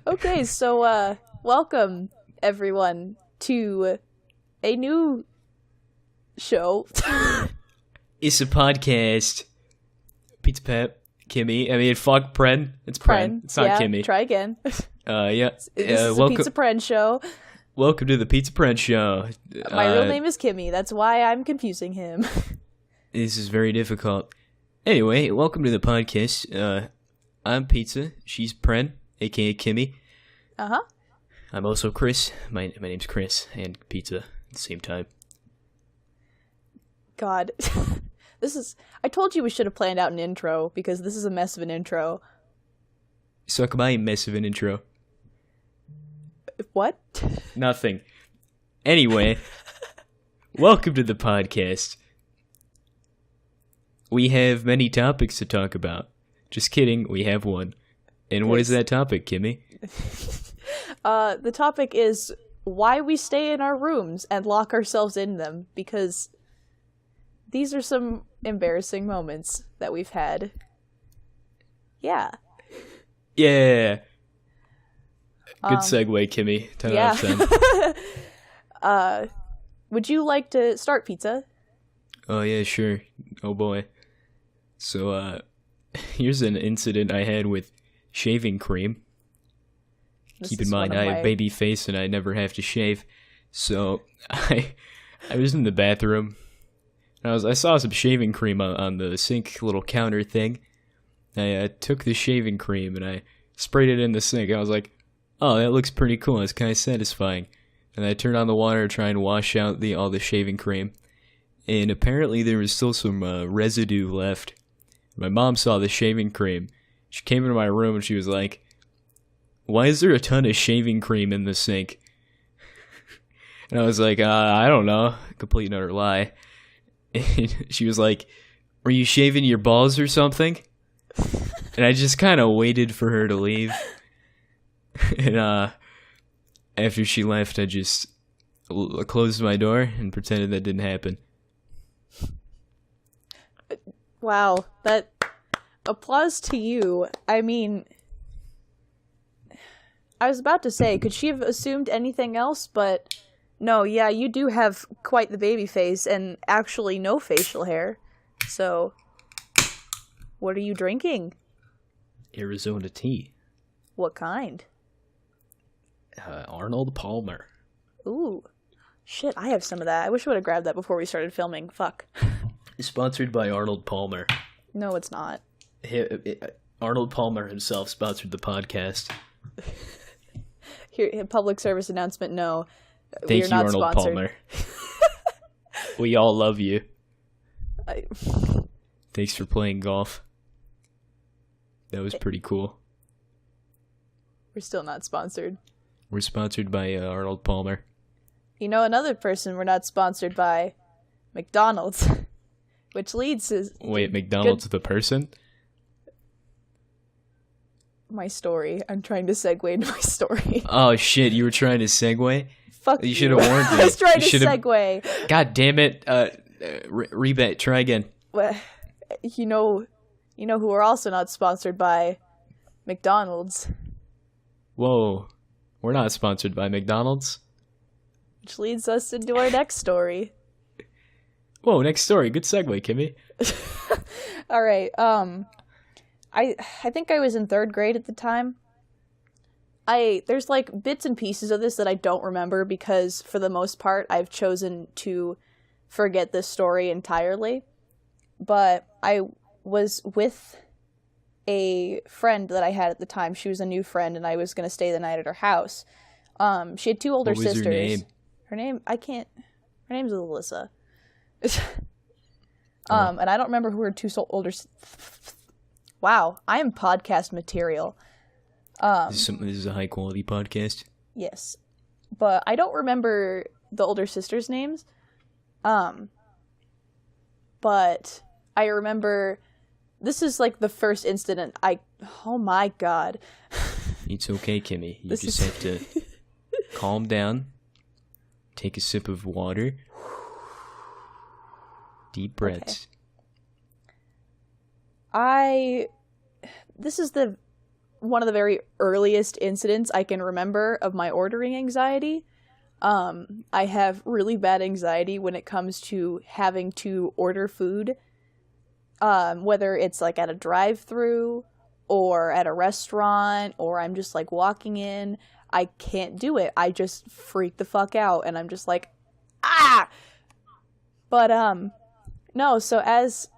Okay, so welcome everyone to a new show. It's a podcast. Pizza Pep, Kimmy. I mean, fuck Prenne. It's Prenne. It's not yeah, Kimmy. Try again. Yeah. This is a Pizza Prenne show. Welcome to the Pizza Prenne show. My real name is Kimmy. That's why I'm confusing him. This is very difficult. Anyway, welcome to the podcast. I'm Pizza. She's Prenne, aka Kimmy. Uh-huh. I'm also Chris. My name's Chris and Pizza at the same time. God. I told you we should have planned out an intro because this is a mess of an intro. Suck my mess of an intro. What? Nothing. Anyway, welcome to the podcast. We have many topics to talk about. Just kidding, we have one. And what is that topic, Kimmy? The topic is why we stay in our rooms and lock ourselves in them, because these are some embarrassing moments that we've had. Yeah. Yeah. Good segue, Kimmy. 10 out of 10. Would you like to start, Pizza? Oh, yeah, sure. Oh, boy. So, here's an incident I had with shaving cream. Keep in mind, I have a baby face and I never have to shave. So, I was in the bathroom. And I saw some shaving cream on the sink little counter thing. I took the shaving cream and I sprayed it in the sink. I was like, oh, that looks pretty cool. It's kind of satisfying. And I turned on the water to try and wash out all the shaving cream. And apparently there was still some residue left. My mom saw the shaving cream. She came into my room and she was like, why is there a ton of shaving cream in the sink? And I was like, I don't know. Complete and utter lie. And she was like, were you shaving your balls or something? And I just kind of waited for her to leave. And after she left, I just closed my door and pretended that didn't happen. Wow, that applause to you. I mean, I was about to say, could she have assumed anything else? But no, yeah, you do have quite the baby face and actually no facial hair. So, what are you drinking? Arizona tea. What kind? Arnold Palmer. Ooh. Shit, I have some of that. I wish I would have grabbed that before we started filming. Fuck. Sponsored by Arnold Palmer. No, it's not. Arnold Palmer himself sponsored the podcast. Here, public service announcement, no. Thank you, Arnold Palmer. We all love you. Thanks for playing golf. That was pretty cool. We're still not sponsored. We're sponsored by Arnold Palmer. You know, another person we're not sponsored by, McDonald's, which leads to... Wait, McDonald's the person? My story. I'm trying to segue into my story. Oh, shit, you were trying to segue? Fuck you. should have warned me. I was trying to segue. God damn it. Rebate, try again. Well, you know who we're also not sponsored by? McDonald's. Whoa. We're not sponsored by McDonald's. Which leads us into our next story. Whoa, next story. Good segue, Kimmy. All right. I think I was in 3rd grade at the time. There's like bits and pieces of this that I don't remember because for the most part I've chosen to forget this story entirely. But I was with a friend that I had at the time. She was a new friend and I was going to stay the night at her house. She had 2 older sisters. What was her name? Her name's Alyssa. And I don't remember who her 2 older Wow, I am podcast material. This is a high quality podcast. Yes. But I don't remember the older sisters' names. But I remember this is like the first incident oh my god. It's okay, Kimmy. You just have to calm down. Take a sip of water. Deep breaths. Okay. This is the one of the very earliest incidents I can remember of my ordering anxiety. I have really bad anxiety when it comes to having to order food, whether it's like at a drive-through or at a restaurant, or I'm just like walking in. I can't do it. I just freak the fuck out, and I'm just like, ah! But, no, so as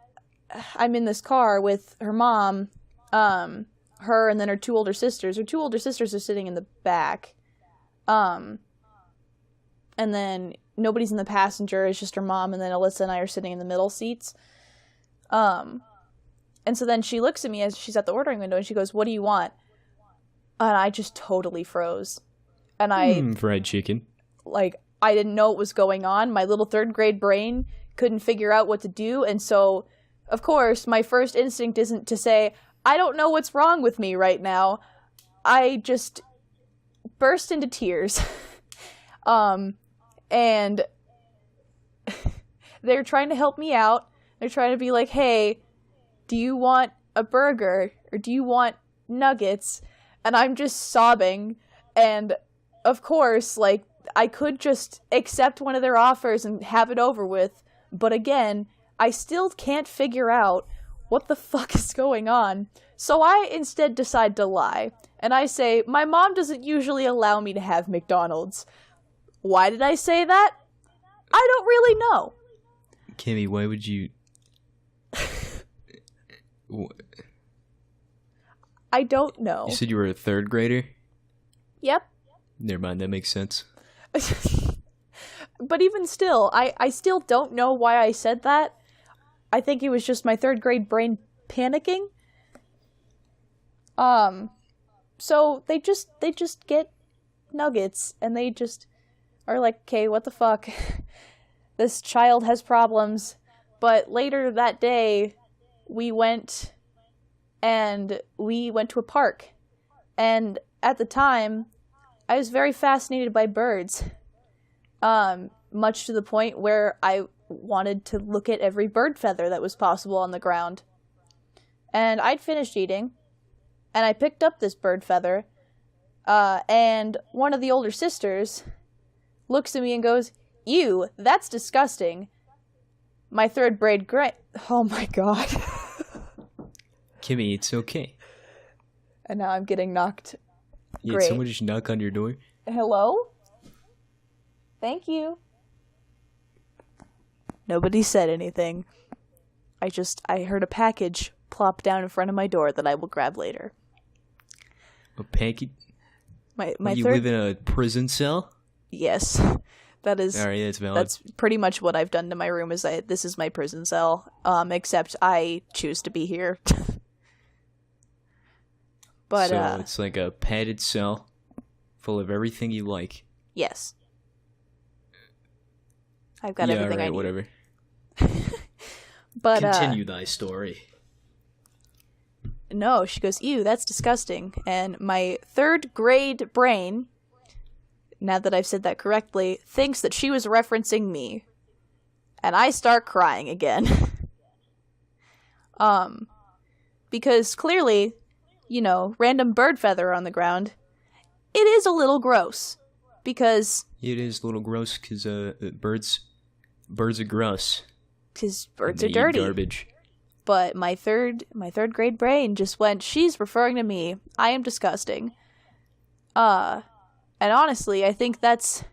I'm in this car with her mom, her and then her two older sisters are sitting in the back, and then nobody's in the passenger, it's just her mom, and then Alyssa and I are sitting in the middle seats, and so then she looks at me as she's at the ordering window, and she goes, "What do you want?" And I just totally froze. And fried chicken. Like, I didn't know what was going on. My little 3rd grade brain couldn't figure out what to do. And so, of course, my first instinct isn't to say, I don't know what's wrong with me right now. I just burst into tears. And they're trying to help me out. They're trying to be like, hey, do you want a burger? Or do you want nuggets? And I'm just sobbing, and of course, like, I could just accept one of their offers and have it over with, but again, I still can't figure out what the fuck is going on, so I instead decide to lie, and I say, my mom doesn't usually allow me to have McDonald's. Why did I say that? I don't really know. Kimmy, why would you... I don't know. You said you were a 3rd grader? Yep. Never mind, that makes sense. But even still, I still don't know why I said that. I think it was just my 3rd grade brain panicking. So they just get nuggets, and they just are like, okay, what the fuck? This child has problems. But later that day, we went to a park. And at the time, I was very fascinated by birds. Much to the point where I wanted to look at every bird feather that was possible on the ground. And I'd finished eating, and I picked up this bird feather, and one of the older sisters looks at me and goes, "Ew, that's disgusting." My 3rd grade oh my god. Kimmy, it's okay. And now I'm getting knocked. Yeah, did someone just knock on your door? Hello? Thank you. Nobody said anything. I heard a package plop down in front of my door that I will grab later. A package? You 3rd... live in a prison cell? Yes. That is... Alright, that's valid. That's pretty much what I've done to my room, this is my prison cell. Except I choose to be here. But, so it's like a padded cell full of everything you like. Yes. I've got everything I need. Whatever. But, continue thy story. No, she goes, "Ew, that's disgusting." And my 3rd grade brain, now that I've said that correctly, thinks that she was referencing me. And I start crying again. Because clearly, random bird feather on the ground, it is a little gross. Because... It is a little gross because birds are gross. Because birds are dirty. Garbage. But my third grade brain just went, she's referring to me. I am disgusting. And honestly, I think that's...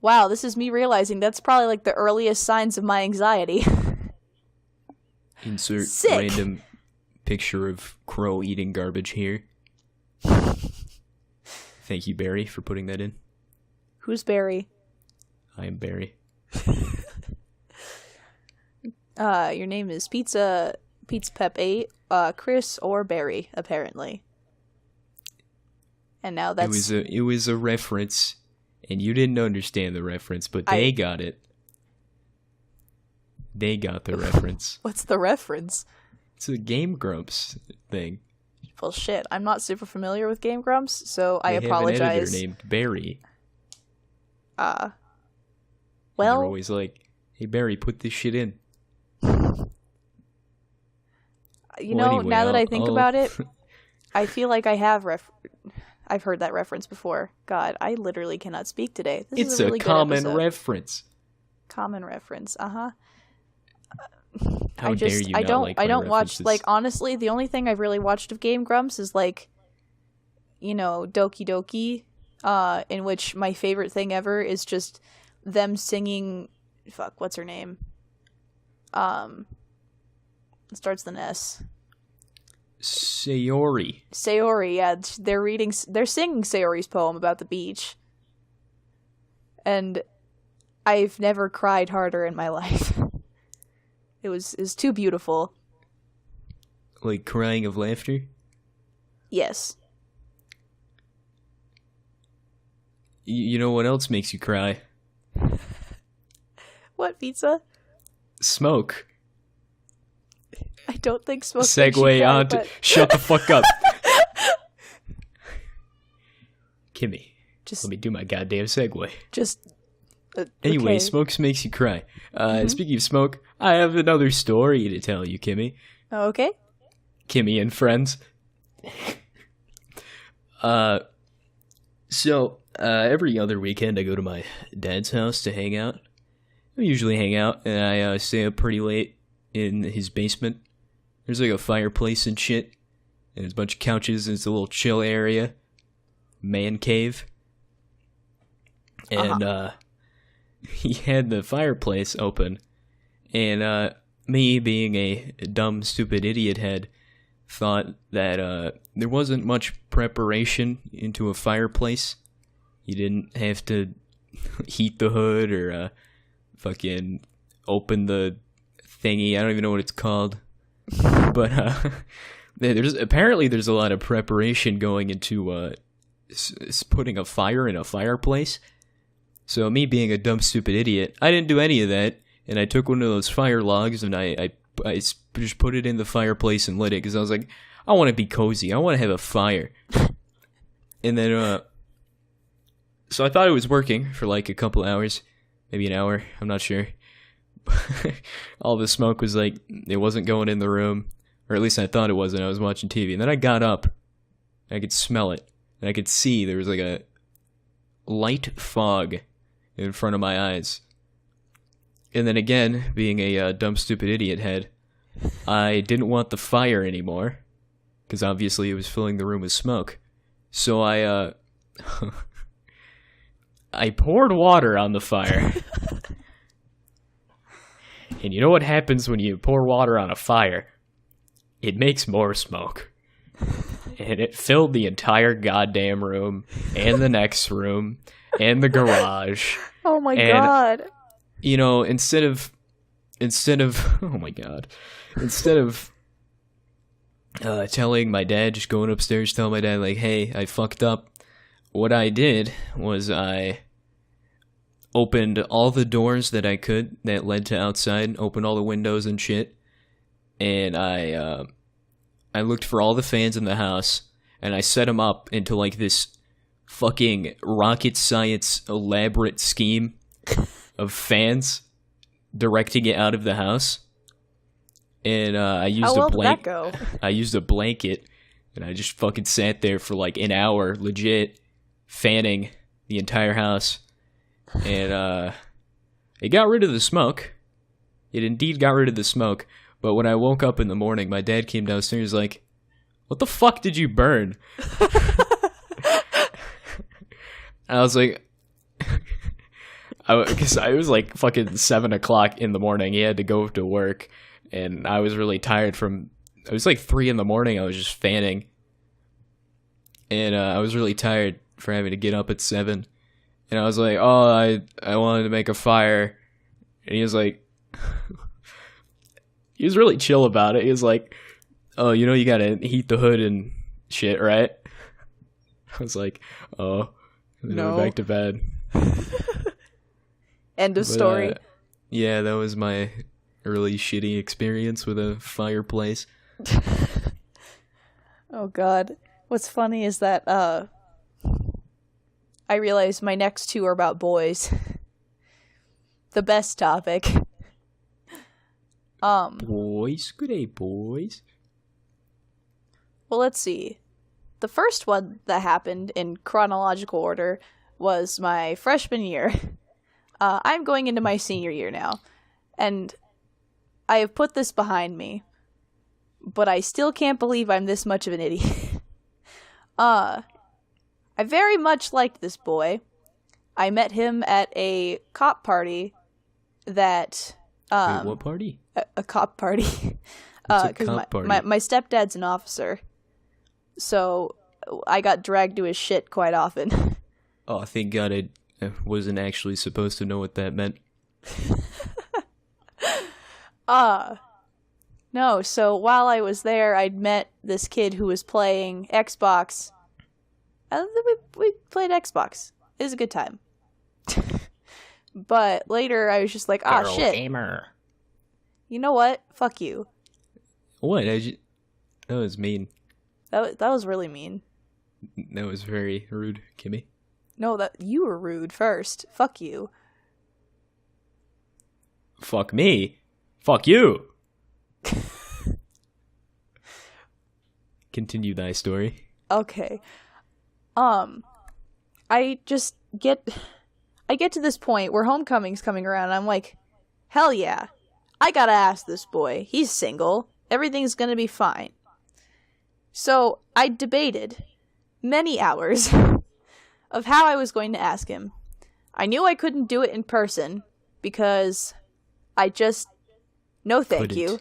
Wow, this is me realizing that's probably like the earliest signs of my anxiety. Insert Sick. Random picture of crow eating garbage here. Thank you, Barry, for putting that in. Who's Barry? I am Barry. Your name is Pizza Pep 8, Chris or Barry, apparently. And now that's... It was a reference, and you didn't understand the reference, but they got it. They got the reference. What's the reference? It's a Game Grumps thing. Well, shit, I'm not super familiar with Game Grumps, so I They apologize. have an editor named Barry. Well... And they're always like, hey, Barry, put this shit in. Anyway, now that I think about it... I feel like I've heard that reference before. God, I literally cannot speak today. This It's is a really a good common episode. reference. Common reference. Uh-huh. How dare you not like I my don't watch, references? like, honestly, the only thing I've really watched of Game Grumps is, like, Doki Doki, in which my favorite thing ever is just them singing, fuck, what's her name? It starts with an S. Sayori. Sayori, yeah, they're singing Sayori's poem about the beach. And I've never cried harder in my life. It was too beautiful. Like crying of laughter? Yes. You know what else makes you cry? What, pizza? Smoke. I don't think smoke. Segue on to... Shut the fuck up. Kimmy, let me do my goddamn segue. Anyway, okay. smoke makes you cry. Speaking of smoke, I have another story to tell you, Kimmy. Okay. Kimmy and friends. So every other weekend I go to my dad's house to hang out. I usually hang out, and I stay up pretty late in his basement. There's like a fireplace and shit, and there's a bunch of couches, and it's a little chill area. Man cave. And he had the fireplace open, and me, being a dumb, stupid idiot head, thought that there wasn't much preparation into a fireplace. You didn't have to heat the hood or fucking open the thingy. I don't even know what it's called. But there's a lot of preparation going into putting a fire in a fireplace. So me being a dumb, stupid idiot, I didn't do any of that, and I took one of those fire logs and I just put it in the fireplace and lit it, because I was like, I want to be cozy. I want to have a fire. And then, so I thought it was working for like a couple hours, maybe an hour, I'm not sure. All the smoke was like, it wasn't going in the room, or at least I thought it wasn't. I was watching TV, and then I got up, and I could smell it, and I could see there was like a light fog in front of my eyes. And then again, being a dumb, stupid idiot head, I didn't want the fire anymore, because obviously it was filling the room with smoke. So I I poured water on the fire. And you know what happens when you pour water on a fire? It makes more smoke. And it filled the entire goddamn room, and the next room, and the garage. Oh my god. You know, instead of oh my god. Instead of telling my dad, just going upstairs, telling my dad, like, hey, I fucked up, what I did was I opened all the doors that I could that led to outside, opened all the windows and shit, and I looked for all the fans in the house, and I set them up into like this fucking rocket science elaborate scheme of fans directing it out of the house. And I used How well did that go? I used a blanket, and I just fucking sat there for like an hour, legit, fanning the entire house. And it got rid of the smoke. It indeed got rid of the smoke. But when I woke up in the morning, my dad came downstairs like, what the fuck did you burn? And I was like, because I was like fucking 7 o'clock in the morning. He had to go to work, and I was really tired it was like 3 in the morning. I was just fanning. And I was really tired for having to get up at 7. And I was like, oh, I wanted to make a fire. And he was like, he was really chill about it. He was like, oh, you know, you gotta heat the hood and shit, right? I was like, oh. And then I went back to bed. End of story. Yeah, that was my early shitty experience with a fireplace. Oh god. What's funny is that I realize my next two are about boys. The best topic. Boys? Good day, boys. Well, let's see. the first one that happened in chronological order was my freshman year. I'm going into my senior year now, and I have put this behind me, but I still can't believe I'm this much of an idiot. I very much liked this boy. I met him at a cop party that... Wait, what party? A cop party. What's a cop party? My stepdad's an officer, so I got dragged to his shit quite often. Oh, thank God I wasn't actually supposed to know what that meant. No, so while I was there, I'd met this kid who was playing Xbox. We played Xbox. It was a good time. But later, I was just like, shit. Gamer. You know what? Fuck you. What? That was mean. That was really mean. That was very rude, Kimmy. No, that you were rude first. Fuck you. Fuck me. Fuck you. Continue thy story. Okay. I just get to this point where homecoming's coming around and I'm like, hell yeah. I gotta ask this boy. He's single. Everything's gonna be fine. So I debated many hours of how I was going to ask him. I knew I couldn't do it in person because I just... No thank you.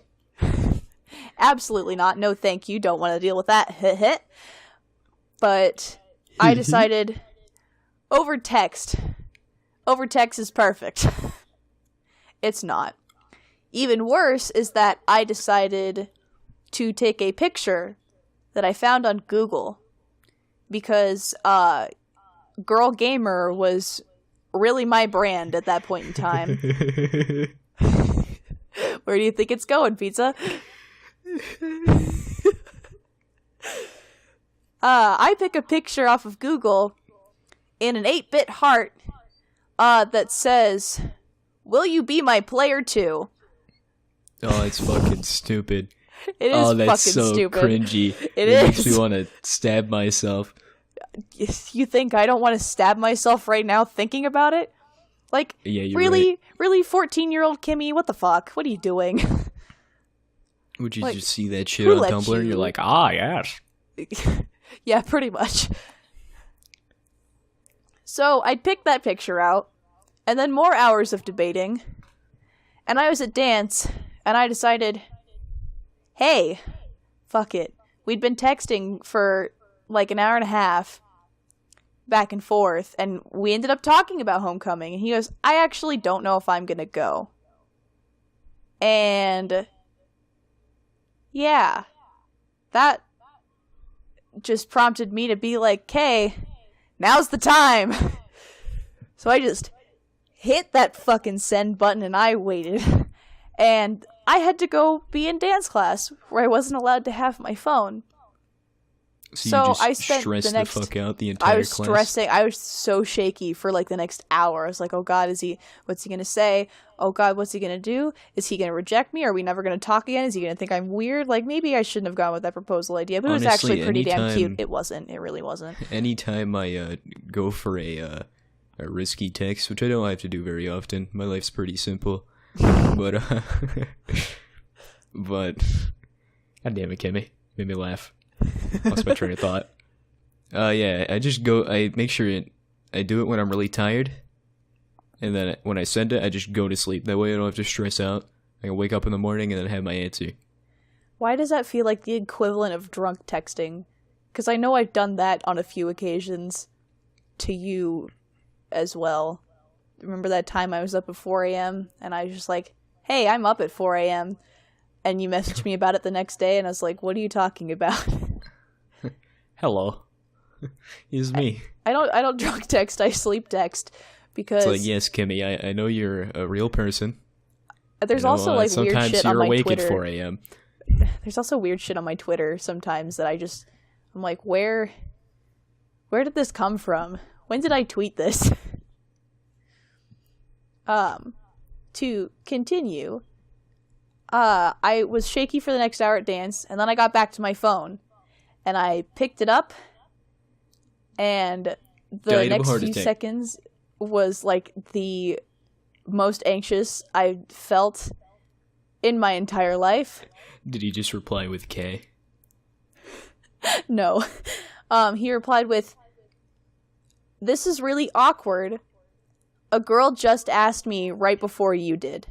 Absolutely not. No thank you. Don't want to deal with that. But I decided over text. Over text is perfect. It's not. Even worse is that I decided to take a picture that I found on Google because Girl Gamer was really my brand at that point in time. Where do you think it's going, Pizza? I pick a picture off of Google in an 8-bit heart that says, "Will you be my player too?" Oh, it's fucking stupid. It is oh, that's fucking so stupid. Cringy. It makes is. me want to stab myself. You think I don't want to stab myself right now thinking about it? Like, Yeah, you're really, right. really, 14-year-old Kimmy, what the fuck? What are you doing? Would you Like, just see that shit who on let Tumblr and you? you're like, yes. Yeah, pretty much. So, I'd pick that picture out, and then more hours of debating, and I was at dance, and I decided, hey, fuck it. We'd been texting for like an hour and a half, back and forth, and we ended up talking about homecoming, and he goes, I actually don't know if I'm gonna go. And yeah, that just prompted me to be like, okay, now's the time. So I just hit that fucking send button and I waited. And I had to go be in dance class where I wasn't allowed to have my phone. So you just I spent stressed the next... fuck out the entire I was class? stressing. I was so shaky for like the next hour. I was like, oh God, what's he going to say? Oh God, what's he going to do? Is he going to reject me? Are we never going to talk again? Is he going to think I'm weird? Like, maybe I shouldn't have gone with that proposal idea, but Honestly, it was actually pretty damn cute. anytime- It wasn't. It really wasn't. Anytime I go for a risky text, which I don't have to do very often, my life's pretty simple. But God damn it, Kimmy, made me laugh. Lost my train of thought. Yeah, I make sure I do it when I'm really tired, and then when I send it, I just go to sleep. That way I don't have to stress out. I can wake up in the morning and then have my answer. Why does that feel like the equivalent of drunk texting? Because I know I've done that on a few occasions to you as well. Remember that time I was up at 4 a.m. and I was just like, hey, I'm up at 4 a.m. And you messaged me about it the next day and I was like, what are you talking about? Hello. It's me. I don't drunk text, I sleep text because It's like, yes, Kimmy, I know you're a real person. there's also like weird sometimes shit you're on my awake Twitter. at 4 a.m. There's also weird shit on my Twitter sometimes that I'm like, where did this come from? When did I tweet this? To continue, I was shaky for the next hour at dance, and then I got back to my phone, and I picked it up, and the Died of a next heart few attack. seconds was like the most anxious I felt in my entire life. Did he just reply with K? No. He replied with, "This is really awkward. A girl just asked me right before you did."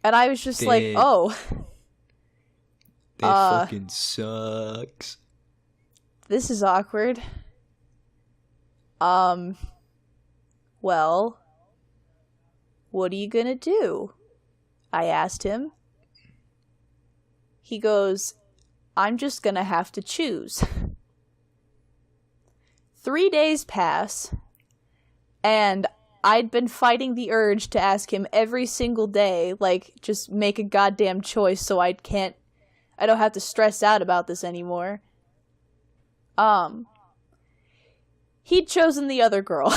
And I was just like, oh. That fucking sucks. This is awkward. Well, what are you gonna do? I asked him. He goes, "I'm just gonna have to choose." 3 days pass, and I'd been fighting the urge to ask him every single day, like, just make a goddamn choice so I don't have to stress out about this anymore. He'd chosen the other girl.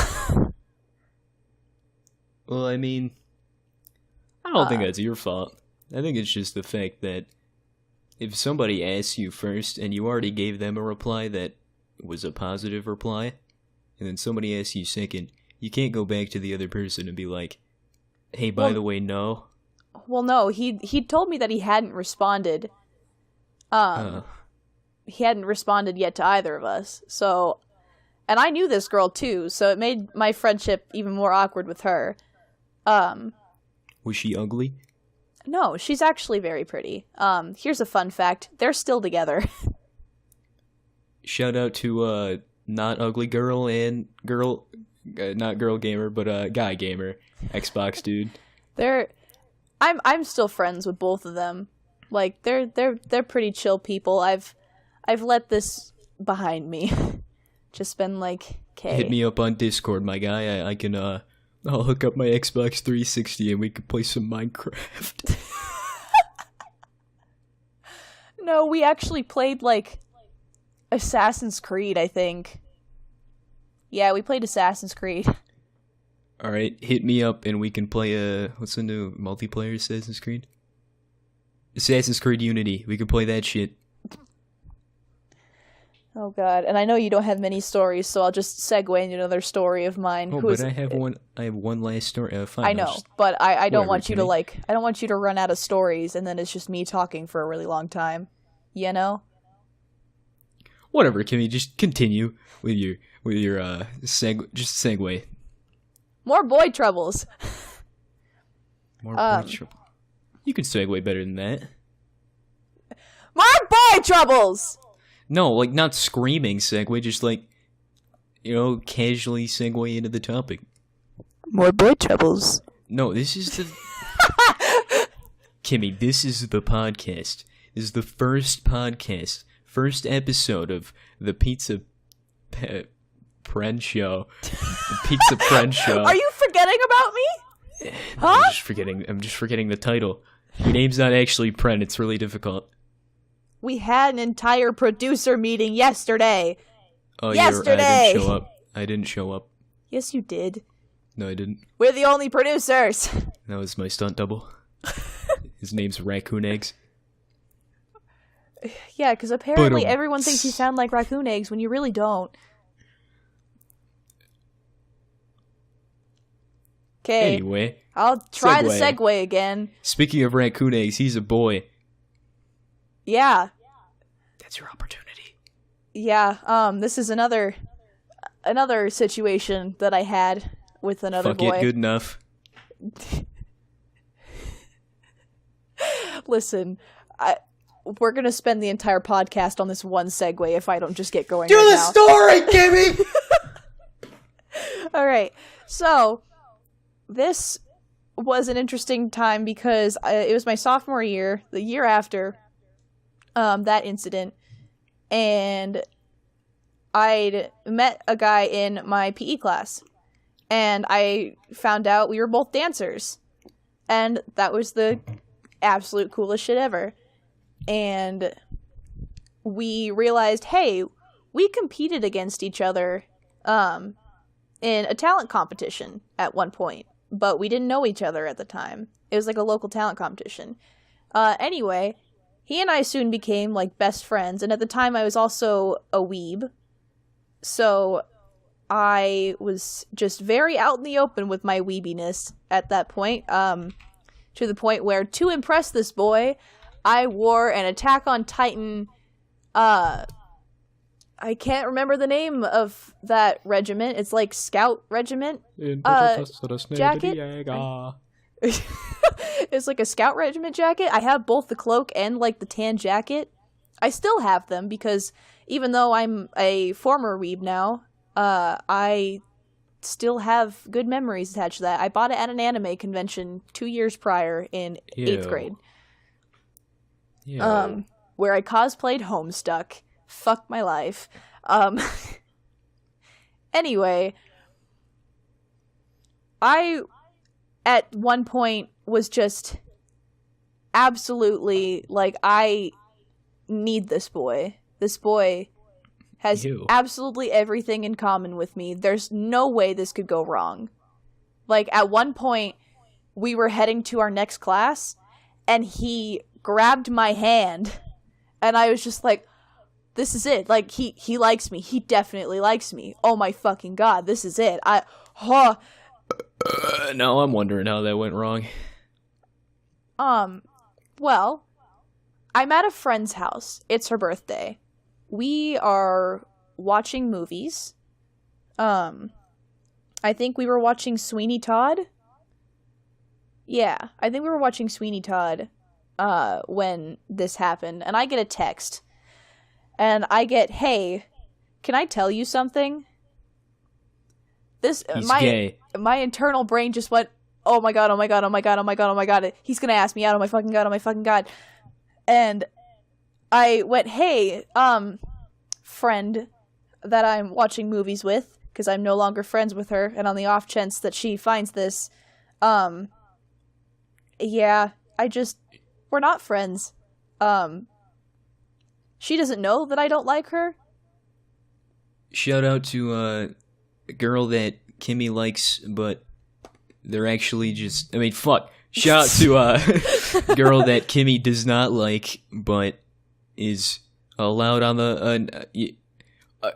Well, I mean, I don't think that's your fault. I think it's just the fact that if somebody asks you first and you already gave them a reply that was a positive reply, and then somebody asks you second, you can't go back to the other person and be like, "Hey, by the way, no." Well, no, he told me that he hadn't responded. He hadn't responded yet to either of us. So, and I knew this girl too, so it made my friendship even more awkward with her. Was she ugly? No, she's actually very pretty. Here's a fun fact. They're still together. Shout out to not ugly girl and girl, not girl gamer, but guy gamer, Xbox dude. I'm still friends with both of them. Like they're pretty chill people. I've let this behind me. Just been like, okay. Hit me up on Discord, my guy. I can I'll hook up my Xbox 360 and we can play some Minecraft. No, we actually played like Assassin's Creed, I think. Yeah, we played Assassin's Creed. Alright, hit me up and we can play what's the new multiplayer Assassin's Creed? Assassin's Creed Unity. We can play that shit. Oh god, and I know you don't have many stories, so I'll just segue into another story of mine. Oh, but I have one last story. Fine, I know, but I don't want you to I don't want you to run out of stories and then it's just me talking for a really long time. You know? Whatever, Kimmy, just continue with your segue. More boy troubles. More boy trouble. You can segue better than that. More boy troubles! No, like not screaming segue, just like, casually segue into the topic. More boy troubles. No, this is the... Kimmy, this is the podcast. This is the first first episode of the Prenne show. The Pizza Prenne show. Are you forgetting about me? No, Huh? I'm just forgetting the title. Your name's not actually Prenne, it's really difficult. We had an entire producer meeting yesterday. Oh, yesterday! I didn't show up. Yes, you did. No, I didn't. We're the only producers. That was my stunt double. His name's Raccoon Eggs. Yeah, because apparently everyone thinks you sound like raccoon eggs when you really don't. Okay. Anyway. I'll try the segue again. Speaking of raccoon eggs, he's a boy. Yeah. That's your opportunity. Yeah, this is another situation that I had with another boy. Fuck it, good enough. Listen, we're gonna spend the entire podcast on this one segue if I don't just get going. Do right the now. story, Kimmy! Alright, so this was an interesting time because it was my sophomore year, the year after that incident, and I'd met a guy in my PE class, and I found out we were both dancers, and that was the absolute coolest shit ever. And we realized, hey, we competed against each other in a talent competition at one point, but we didn't know each other at the time. It was like a local talent competition. Anyway, he and I soon became, like, best friends, and at the time I was also a weeb, so I was just very out in the open with my weebiness at that point, to the point where, to impress this boy, I wore an Attack on Titan, I can't remember the name of that regiment. It's like Scout Regiment, jacket. It's like a Scout Regiment jacket. I have both the cloak and, like, the tan jacket. I still have them because even though I'm a former weeb now, I still have good memories attached to that. I bought it at an anime convention 2 years prior in 8th grade. Where I cosplayed Homestuck. Fuck my life. Anyway, I, at one point, was just absolutely, like, I need this boy. This boy has absolutely everything in common with me. There's no way this could go wrong. Like, at one point, we were heading to our next class, and he grabbed my hand, and I was just like, this is it. Like, he likes me. He definitely likes me. Oh my fucking god, this is it. Now I'm wondering how that went wrong. Well, I'm at a friend's house. It's her birthday. We are watching movies. I think we were watching Sweeney Todd. Yeah, I think we were watching Sweeney Todd, when this happened, and I get a text. And I get, hey, can I tell you something? He's gay. My internal brain just went, oh my god, oh my god, oh my god, oh my god, oh my god, he's gonna ask me out, oh my fucking god, oh my fucking god. And I went, hey, friend that I'm watching movies with, because I'm no longer friends with her, and on the off chance that she finds this, yeah, we're not friends. She doesn't know that I don't like her. Shout out to a girl that Kimmy likes, but they're actually just... I mean, fuck. Shout out to a girl that Kimmy does not like, but is allowed on the...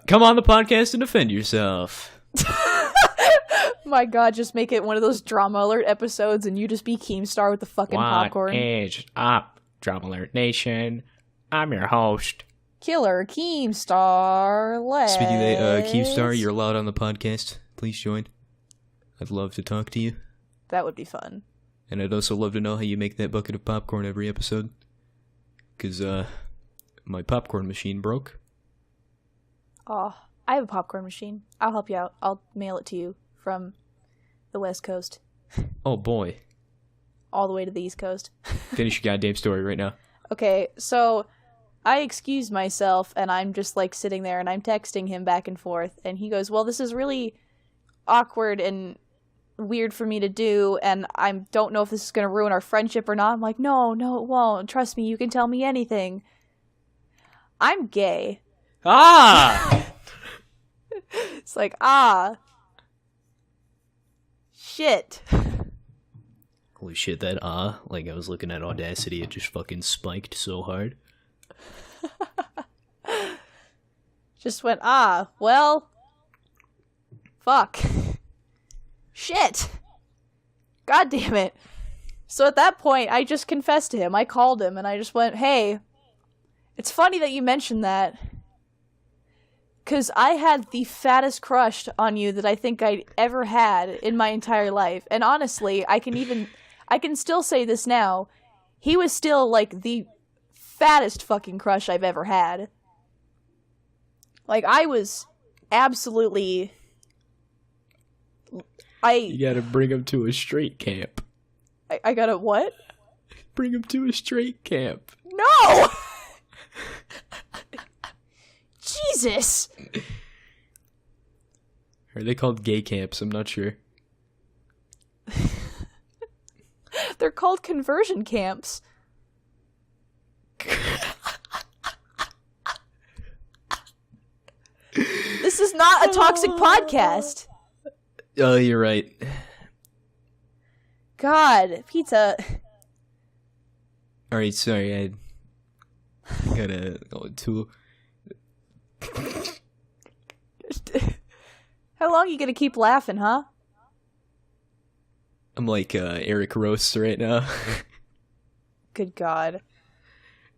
come on the podcast and defend yourself. My god, just make it one of those Drama Alert episodes and you just be Keemstar with the fucking popcorn. What is up, Drama Alert Nation? I'm your host, Killer Keemstar. Speaking of Keemstar, you're allowed on the podcast. Please join. I'd love to talk to you. That would be fun. And I'd also love to know how you make that bucket of popcorn every episode. Because, my popcorn machine broke. Oh, I have a popcorn machine. I'll help you out. I'll mail it to you from the West Coast. Oh, boy. All the way to the East Coast. Finish your goddamn story right now. Okay, so I excuse myself, and I'm just, like, sitting there, and I'm texting him back and forth, and he goes, well, this is really awkward and weird for me to do, and I don't know if this is going to ruin our friendship or not. I'm like, no, it won't. Trust me, you can tell me anything. I'm gay. Ah! It's like, shit. Holy shit, that like I was looking at Audacity, it just fucking spiked so hard. Just went, well, fuck. Shit. God damn it. So at that point, I just confessed to him. I called him, and I just went, hey, it's funny that you mentioned that. Because I had the fattest crush on you that I think I'd ever had in my entire life. And honestly, I can still say this now. He was still, like, the fattest fucking crush I've ever had. Like, I was absolutely... You gotta bring him to a straight camp. I gotta what? Bring him to a straight camp. No! Jesus! Are they called gay camps? I'm not sure. They're called conversion camps. This is not a toxic podcast. Oh, you're right. God, pizza. Alright, sorry, got a tool. How long are you gonna keep laughing, huh? I'm like Eric Roast right now. Good God.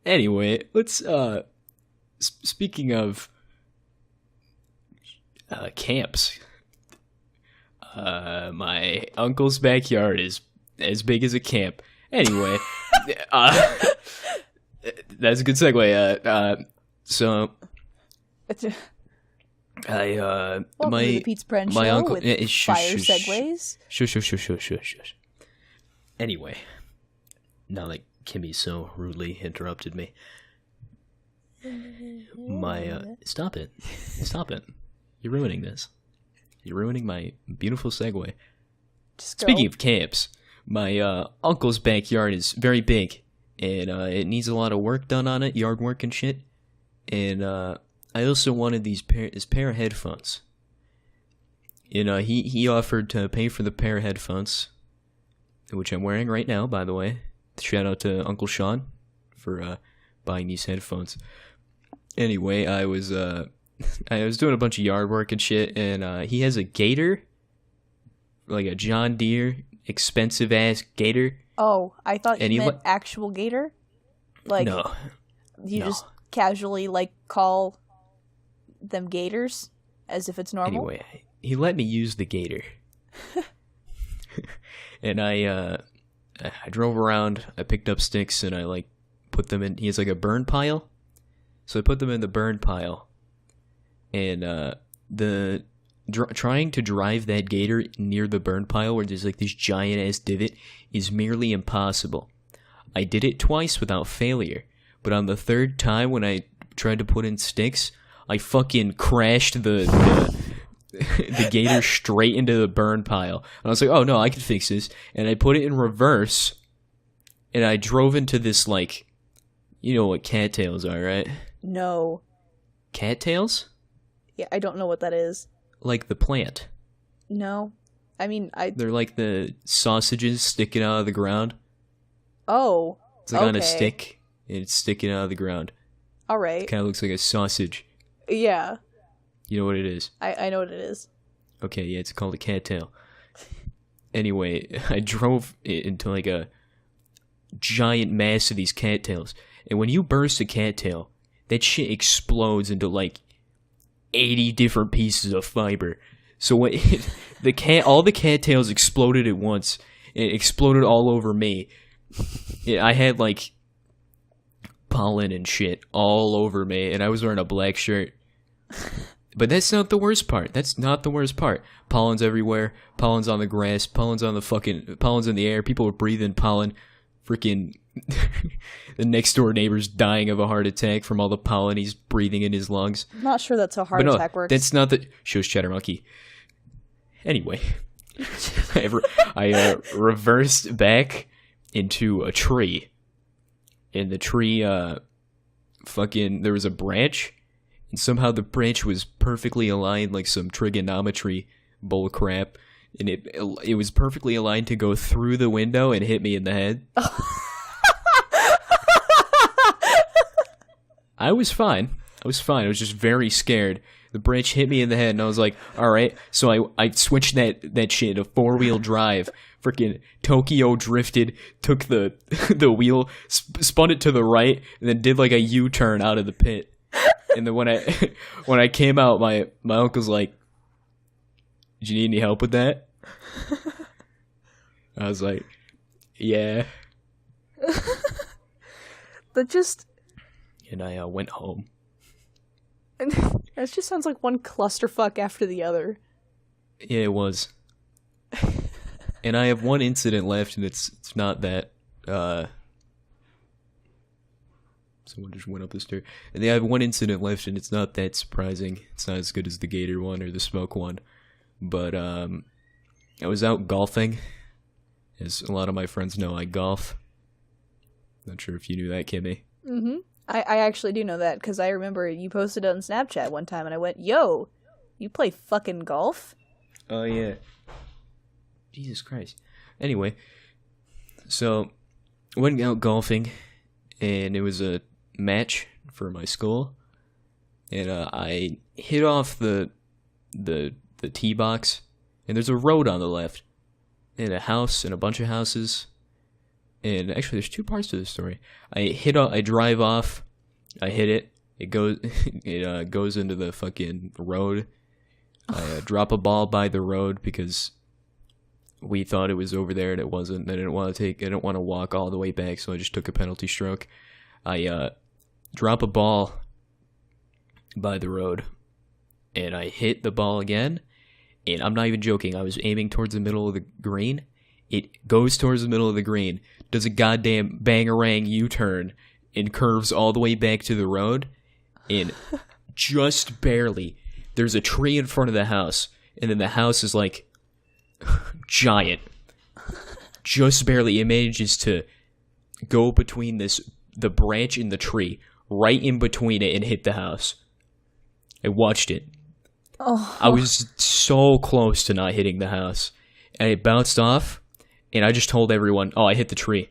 Anyway, let's speaking of camps. My uncle's backyard is as big as a camp. Anyway, that's a good segue. So I Welcome to the Pete's Prenne my show uncle with fire segues. Shush. Anyway, now that Kimmy so rudely interrupted me, stop it, you're ruining this. You're ruining my beautiful segue. Speaking of camps, my uncle's backyard is very big, and it needs a lot of work done on it, yard work and shit. And I also wanted this pair of headphones. And he offered to pay for the pair of headphones, which I'm wearing right now, by the way. Shout out to Uncle Sean for buying these headphones. Anyway, I was doing a bunch of yard work and shit, and he has a gator, like a John Deere expensive ass gator. Oh, I thought you meant actual gator. Like, no, you just casually call them gators as if it's normal. Anyway, he let me use the gator, and I drove around. I picked up sticks and I put them in. He has a burn pile, so I put them in the burn pile, and trying to drive that gator near the burn pile where there's this giant ass divot is merely impossible. I did it twice without failure, but on the third time when I tried to put in sticks, I fucking crashed the gator straight into the burn pile. And I was like, oh no, I can fix this. And I put it in reverse, and I drove into this you know what cattails are, right? No. Cattails? Yeah, I don't know what that is. Like the plant. No. I mean, They're like the sausages sticking out of the ground. Oh. It's on a stick, and it's sticking out of the ground. All right. It kind of looks like a sausage. Yeah. You know what it is? I know what it is. Okay, yeah, it's called a cattail. Anyway, I drove it into a giant mass of these cattails. And when you burst a cattail, that shit explodes into 80 different pieces of fiber. So when all the cattails exploded at once, it exploded all over me. I had pollen and shit all over me, and I was wearing a black shirt. But that's not the worst part. Pollen's everywhere. Pollen's on the grass. Pollen's in the air. People were breathing pollen. Freaking the next door neighbor's dying of a heart attack from all the pollen he's breathing in his lungs. I'm not sure that's how heart attack works. That's not the shows Cheddar Monkey. Anyway, I reversed back into a tree. And the tree, there was a branch. And somehow the branch was perfectly aligned like some trigonometry bullcrap. And it was perfectly aligned to go through the window and hit me in the head. I was fine. I was just very scared. The branch hit me in the head, and I was like, all right. So I switched that shit to 4-wheel drive. Freaking Tokyo drifted, took the wheel, spun it to the right, and then did a U-turn out of the pit. And then when I came out, my uncle's like, "Did you need any help with that?" I was like, "Yeah." And I went home. That just sounds like one clusterfuck after the other. Yeah, it was. And I have one incident left, and it's not that. Someone just went up the stairs. And I have one incident left, and it's not that surprising. It's not as good as the gator one or the smoke one. But I was out golfing. As a lot of my friends know, I golf. Not sure if you knew that, Kimmy. Mm-hmm. I actually do know that, because I remember you posted it on Snapchat one time, and I went, yo, you play fucking golf? Oh, yeah. Jesus Christ. Anyway, so went out golfing, and it was a match for my school, and I hit off the tee box, and there's a road on the left, and a house and a bunch of houses, and actually there's two parts to this story. I drive off, I hit it, it goes into the fucking road. I drop a ball by the road because we thought it was over there and it wasn't. I didn't want to walk all the way back, so I just took a penalty stroke. I drop a ball by the road, and I hit the ball again, and I'm not even joking. I was aiming towards the middle of the green. It goes towards the middle of the green, does a goddamn bangarang U-turn, and curves all the way back to the road, and just barely, there's a tree in front of the house, and then the house is like giant. Just barely, it manages to go between the branch and the tree, right in between it, and hit the house. I watched it. Oh. I was so close to not hitting the house, and it bounced off, and I just told everyone, "Oh, I hit the tree,"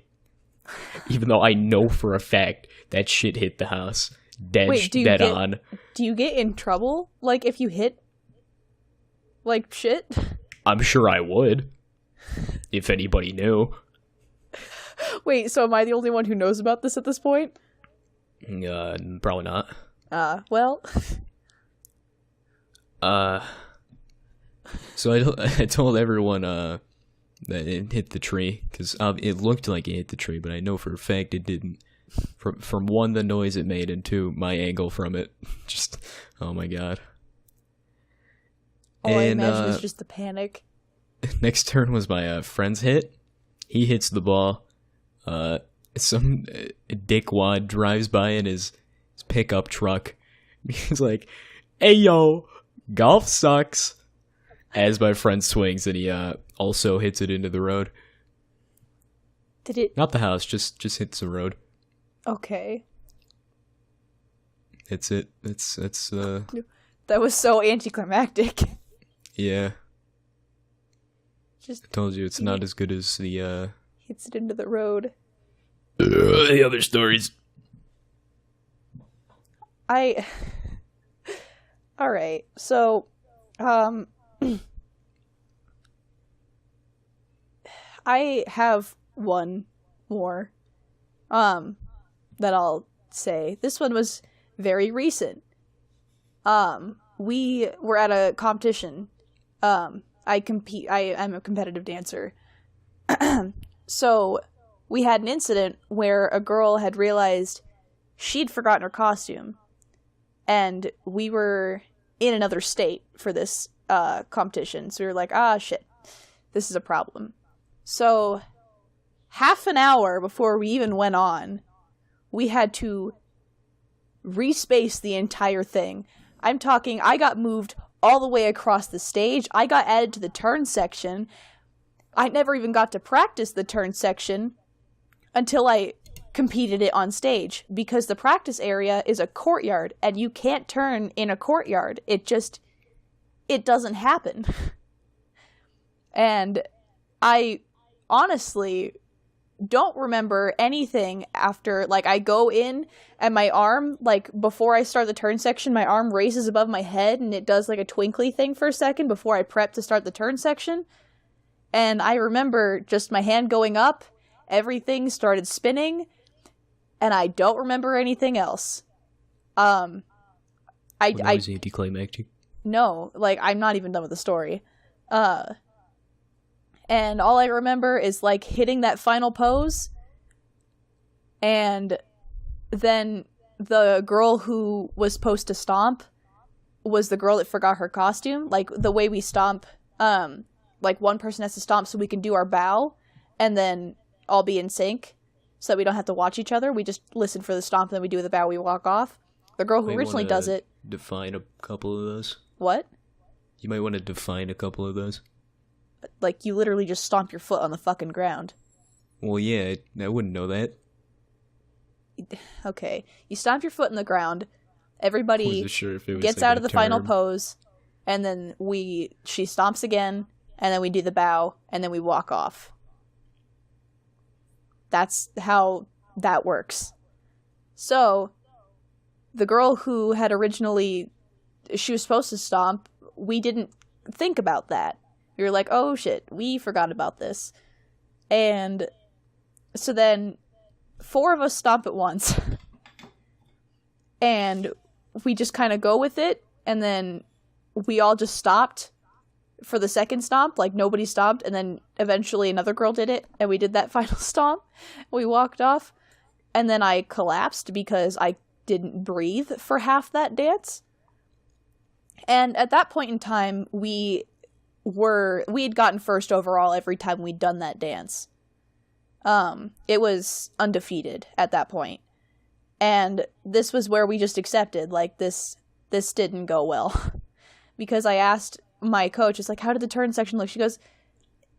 even though I know for a fact that shit hit the house. Dead on. Do you get in trouble, like, if you hit, like, shit? I'm sure I would, if anybody knew. Wait, so am I the only one who knows about this at this point? Probably not. Well. So I told everyone, that it hit the tree, because it looked like it hit the tree, but I know for a fact it didn't. From one, the noise it made, and two, my angle from it. Just, oh my god. All I imagine is just the panic. Next turn was my friend's hit. He hits the ball. Some dickwad drives by in his pickup truck. He's like, "Hey yo, golf sucks." As my friend swings, and he also hits it into the road. Did it? Not the house, just hits the road. Okay. It's it. It's That was so anticlimactic. Yeah. Just I told you it's not as good as the hits it into the road. The other stories. Alright, so I have one more that I'll say. This one was very recent. We were at a competition. I am a competitive dancer. So we had an incident where a girl had realized she'd forgotten her costume, and we were in another state for this competition. So we were like, shit, this is a problem. So half an hour before we even went on, we had to respace the entire thing. I'm talking, I got moved all the way across the stage. I got added to the turn section. I never even got to practice the turn section until I competed it on stage, because the practice area is a courtyard, and you can't turn in a courtyard. It doesn't happen. And I honestly don't remember anything after, like, I go in and my arm, like, before I start the turn section, my arm raises above my head and it does like a twinkly thing for a second before I prep to start the turn section. And I remember just my hand going up, everything started spinning, and I don't remember anything else. Was anticlimactic? No, like, I'm not even done with the story. And all I remember is, like, hitting that final pose, and then the girl who was supposed to stomp was the girl that forgot her costume. Like, the way we stomp, like, one person has to stomp so we can do our bow, and then all be in sync, so that we don't have to watch each other. We just listen for the stomp, and then we do the bow, we walk off. The girl who originally does it... Define a couple of those? What? You might want to define a couple of those. Like, you literally just stomp your foot on the fucking ground. Well, yeah, I wouldn't know that. Okay. You stomp your foot in the ground, everybody gets like out of the term. final pose, and then she stomps again, and then we do the bow, and then we walk off. That's how that works. So, the girl who had originally, she was supposed to stomp, we didn't think about that. We were like, oh shit, we forgot about this. And so then 4 of us stomp at once. And we just kind of go with it. And then we all just stopped for the second stomp. Like, nobody stopped. And then eventually another girl did it. And we did that final stomp. We walked off. And then I collapsed because I didn't breathe for half that dance. And at that point in time, we had gotten first overall every time we'd done that dance. It was undefeated at that point. And this was where we just accepted, like, this didn't go well. Because I asked my coach, it's like, how did the turn section look? She goes,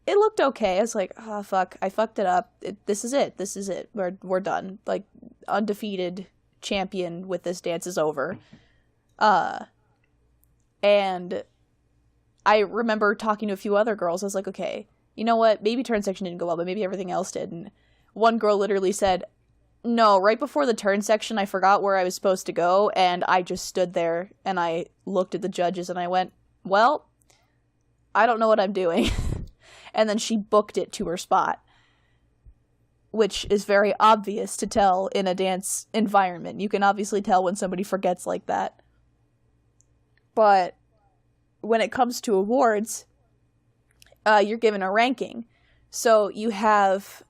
it looked okay. I was like, oh, fuck, I fucked it up. This is it. We're done. Like, undefeated champion with this dance is over. And I remember talking to a few other girls. I was like, okay, you know what? Maybe turn section didn't go well, but maybe everything else did. And one girl literally said, no, right before the turn section, I forgot where I was supposed to go, and I just stood there, and I looked at the judges, and I went, well, I don't know what I'm doing. And then she booked it to her spot, which is very obvious to tell in a dance environment. You can obviously tell when somebody forgets like that. But when it comes to awards, you're given a ranking. So you have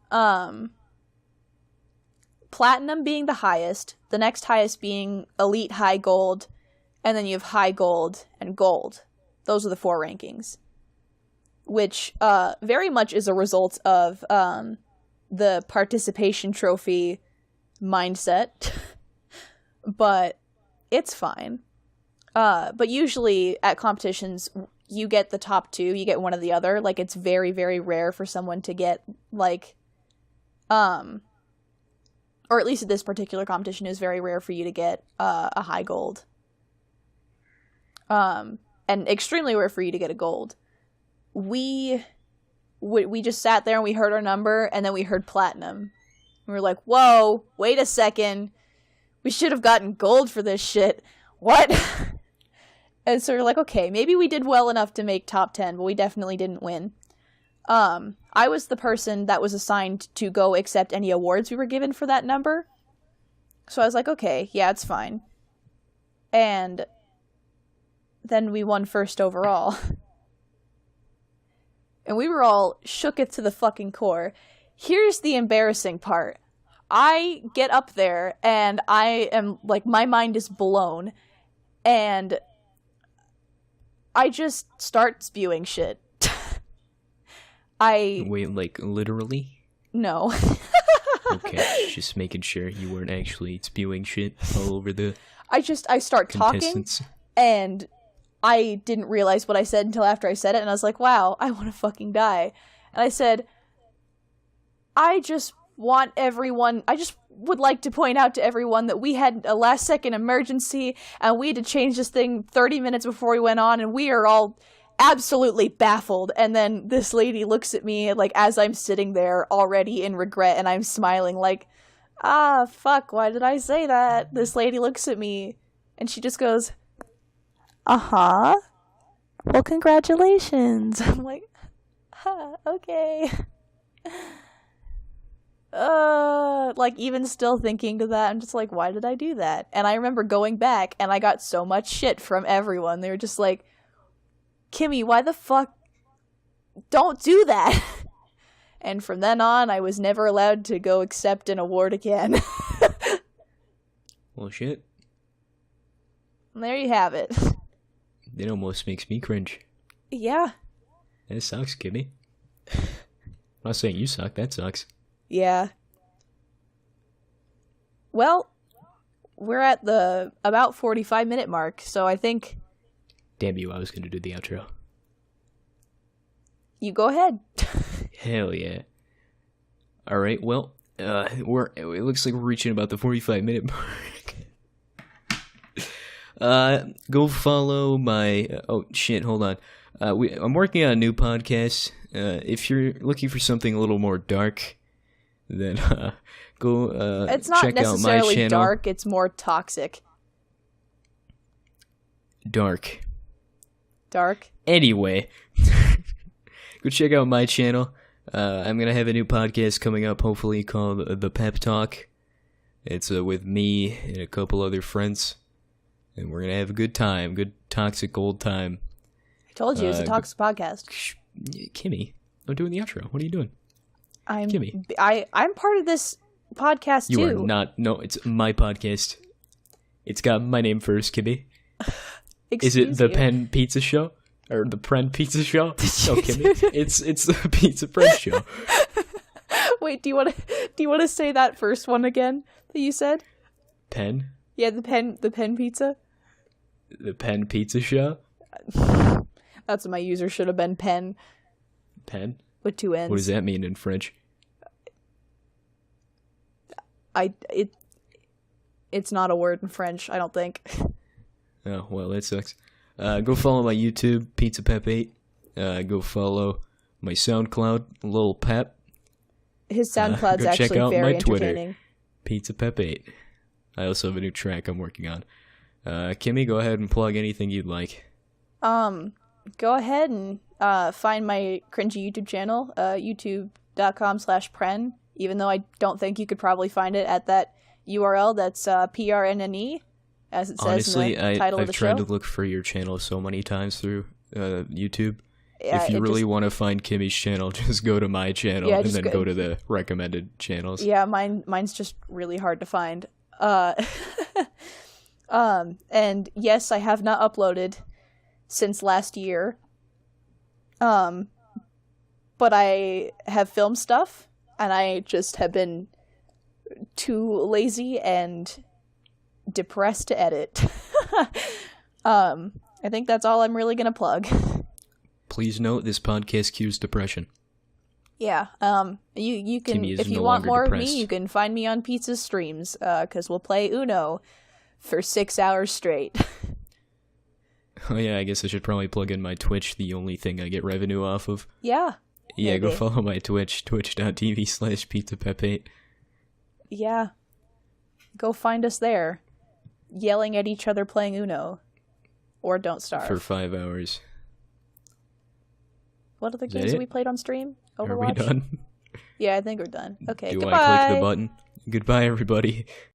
platinum being the highest, the next highest being elite high gold, and then you have high gold and gold. Those are the 4 rankings, which very much is a result of the participation trophy mindset. But it's fine. But usually at competitions, you get the top 2, you get one or the other. Like, it's very, very rare for someone to get, like, or at least at this particular competition, it was very rare for you to get a high gold. And extremely rare for you to get a gold. We just sat there and we heard our number, and then we heard platinum. We were like, whoa, wait a second. We should have gotten gold for this shit. What? And so we're like, okay, maybe we did well enough to make top 10, but we definitely didn't win. I was the person that was assigned to go accept any awards we were given for that number. So I was like, okay, yeah, it's fine. And then we won first overall. And we were all shook it to the fucking core. Here's the embarrassing part. I get up there and I am, like, my mind is blown. And I just start spewing shit. Wait, like, literally? No. Okay, just making sure you weren't actually spewing shit all over the I start talking, and I didn't realize what I said until after I said it, and I was like, wow, I want to fucking die. And I said, I just would like to point out to everyone that we had a last-second emergency, and we had to change this thing 30 minutes before we went on, and we are all absolutely baffled. And then this lady looks at me, like, as I'm sitting there already in regret, and I'm smiling like, fuck, why did I say that? This lady looks at me, and she just goes, well, congratulations. I'm like, okay. Like, even still thinking to that, I'm just like, why did I do that? And I remember going back, and I got so much shit from everyone. They were just like, Kimmy, why the fuck? Don't do that. And from then on, I was never allowed to go accept an award again. Well, shit. And there you have it. It almost makes me cringe. Yeah. That sucks, Kimmy. I'm not saying you suck, that sucks. Yeah. Well, we're at the about 45-minute mark, so I think... Damn you, I was gonna do the outro. You go ahead. Hell yeah. Alright, well, it looks like we're reaching about the 45-minute mark. Go follow my... oh, shit, hold on. I'm working on a new podcast. If you're looking for something a little more dark, then go it's not check out my channel. necessarily dark, it's more toxic. dark. Dark? Anyway, go check out my channel. I'm going to have a new podcast coming up, hopefully, called The Pep Talk. It's with me and a couple other friends. And we're going to have a good time. Good toxic old time. I told you, it's a toxic podcast. Kimmy, I'm doing the outro. What are you doing? Kimmy. I'm part of this podcast, too. You are not. No, it's my podcast. It's got my name first, Kimmy. Is it the Penn Pizza Show? Or the Prenne Pizza Show? No, Kimmy. It's the Pizza Prenne Show. Wait, do you want to say that first one again that you said? Penn? Yeah, the Penn Pizza. The Penn Pizza Show? That's what my user should have been. Penn. Penn? With 2 N's. What does that mean in French? It's not a word in French, I don't think. Oh, well, that sucks. Go follow my YouTube, Pizza Pep 8. Go follow my SoundCloud, Lil Pep. His SoundCloud's actually check out very my Twitter, entertaining. Pizza Pep 8. I also have a new track I'm working on. Kimmy, go ahead and plug anything you'd like. Go ahead and find my cringy YouTube channel, youtube.com/Prenne, even though I don't think you could probably find it at that URL. That's PRNNE, as it says Honestly, in the title of the show. I've tried to look for your channel so many times through YouTube. Yeah, if you really want to find Kimmy's channel, just go to my channel and then go to the recommended channels. Yeah, mine's just really hard to find. And yes, I have not uploaded since last year. But I have filmed stuff, and I just have been too lazy and depressed to edit. I think that's all I'm really gonna plug. Please note this podcast cures depression. Yeah. You can, if you no want more depressed. of me, you can find me on Pizza Streams. Because we'll play Uno for 6 hours straight. Oh yeah, I guess I should probably plug in my Twitch, the only thing I get revenue off of. Yeah. Yeah, maybe. go follow my Twitch, twitch.tv/pizzapep8. Yeah. Go find us there. Yelling at each other playing Uno. Or Don't Starve. For 5 hours. What other games have we played on stream? Overwatch? Are we done? Yeah, I think we're done. Okay, Do goodbye. I click the button? Goodbye, everybody.